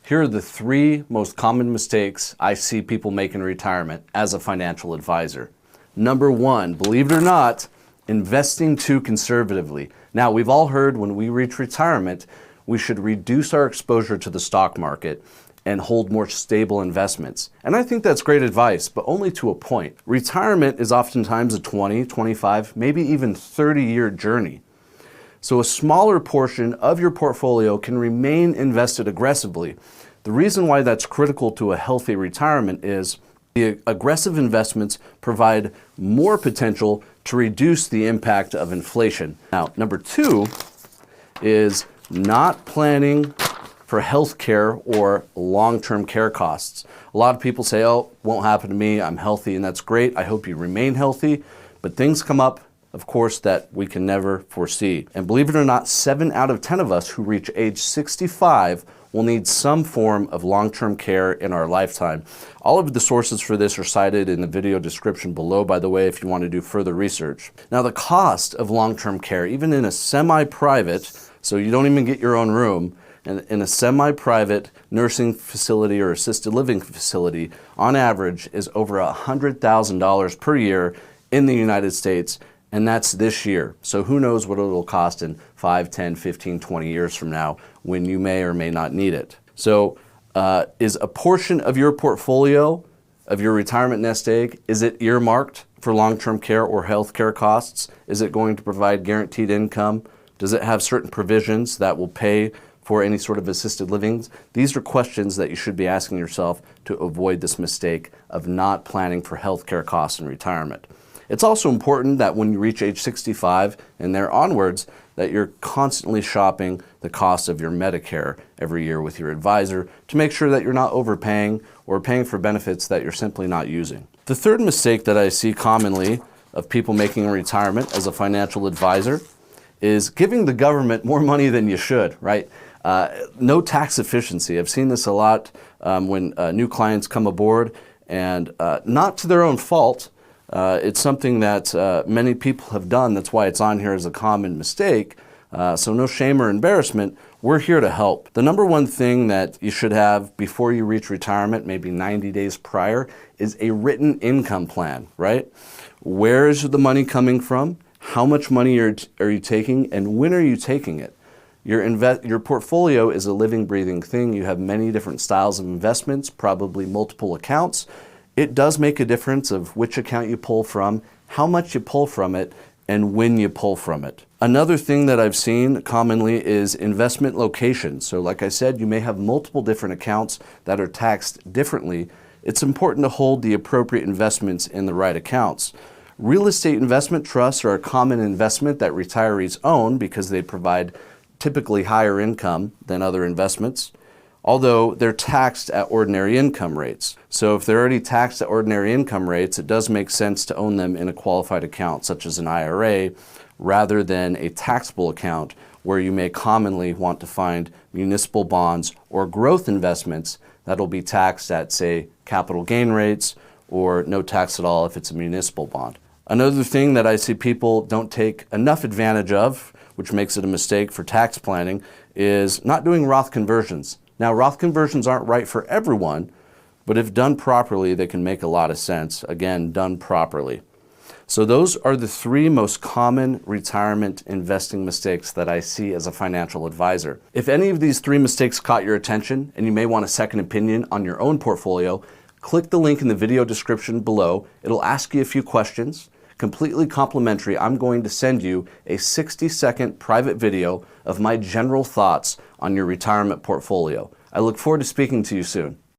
Here are the three most common mistakes I see people make in retirement as a financial advisor. Number one, believe it or not, investing too conservatively. Now, we've all heard when we reach retirement, we should reduce our exposure to the stock market and hold more stable investments. And I think that's great advice, but only to a point. Retirement is oftentimes a 20, 25, maybe even 30-year journey. So a smaller portion of your portfolio can remain invested aggressively. The reason why that's critical to a healthy retirement is the aggressive investments provide more potential to reduce the impact of inflation. Now, number two is not planning for health care or long-term care costs. A lot of people say, oh, won't happen to me, I'm healthy, and that's great. I hope you remain healthy, but things come up, of course, that we can never foresee. And believe it or not, 7 out of 10 of us who reach age 65 will need some form of long-term care in our lifetime. All of the sources for this are cited in the video description below, by the way, if you want to do further research. Now, the cost of long-term care, even in a semi-private, so you don't even get your own room, and in a semi-private nursing facility or assisted living facility, on average is over $100,000 per year in the United States, and that's this year. So who knows what it'll cost in 5, 10, 15, 20 years from now when you may or may not need it. So is a portion of your portfolio, of your retirement nest egg, is it earmarked for long-term care or health care costs? Is it going to provide guaranteed income? Does it have certain provisions that will pay for any sort of assisted livings? These are questions that you should be asking yourself to avoid this mistake of not planning for health care costs in retirement. It's also important that when you reach age 65 and there onwards, that you're constantly shopping the cost of your Medicare every year with your advisor to make sure that you're not overpaying or paying for benefits that you're simply not using. The third mistake that I see commonly of people making in retirement as a financial advisor is giving the government more money than you should, right? No tax efficiency. I've seen this a lot when new clients come aboard, and not to their own fault. It's something that many people have done. That's why it's on here as a common mistake. So no shame or embarrassment. We're here to help. The number one thing that you should have before you reach retirement, maybe 90 days prior, is a written income plan, right? Where is the money coming from? How much money are you taking, and when are you taking it? Your portfolio is a living, breathing thing. You have many different styles of investments, probably multiple accounts. It does make a difference of which account you pull from, how much you pull from it, and when you pull from it. Another thing that I've seen commonly is investment locations. So like I said, you may have multiple different accounts that are taxed differently. It's important to hold the appropriate investments in the right accounts. Real estate investment trusts are a common investment that retirees own because they provide typically higher income than other investments, although they're taxed at ordinary income rates. So if they're already taxed at ordinary income rates, it does make sense to own them in a qualified account, such as an IRA, rather than a taxable account where you may commonly want to find municipal bonds or growth investments that'll be taxed at, say, capital gain rates or no tax at all if it's a municipal bond. Another thing that I see people don't take enough advantage of, which makes it a mistake for tax planning, is not doing Roth conversions. Now, Roth conversions aren't right for everyone, but if done properly, they can make a lot of sense. Again, done properly. So those are the three most common retirement investing mistakes that I see as a financial advisor. If any of these three mistakes caught your attention and you may want a second opinion on your own portfolio, click the link in the video description below. It'll ask you a few questions. Completely complimentary, I'm going to send you a 60-second private video of my general thoughts on your retirement portfolio. I look forward to speaking to you soon.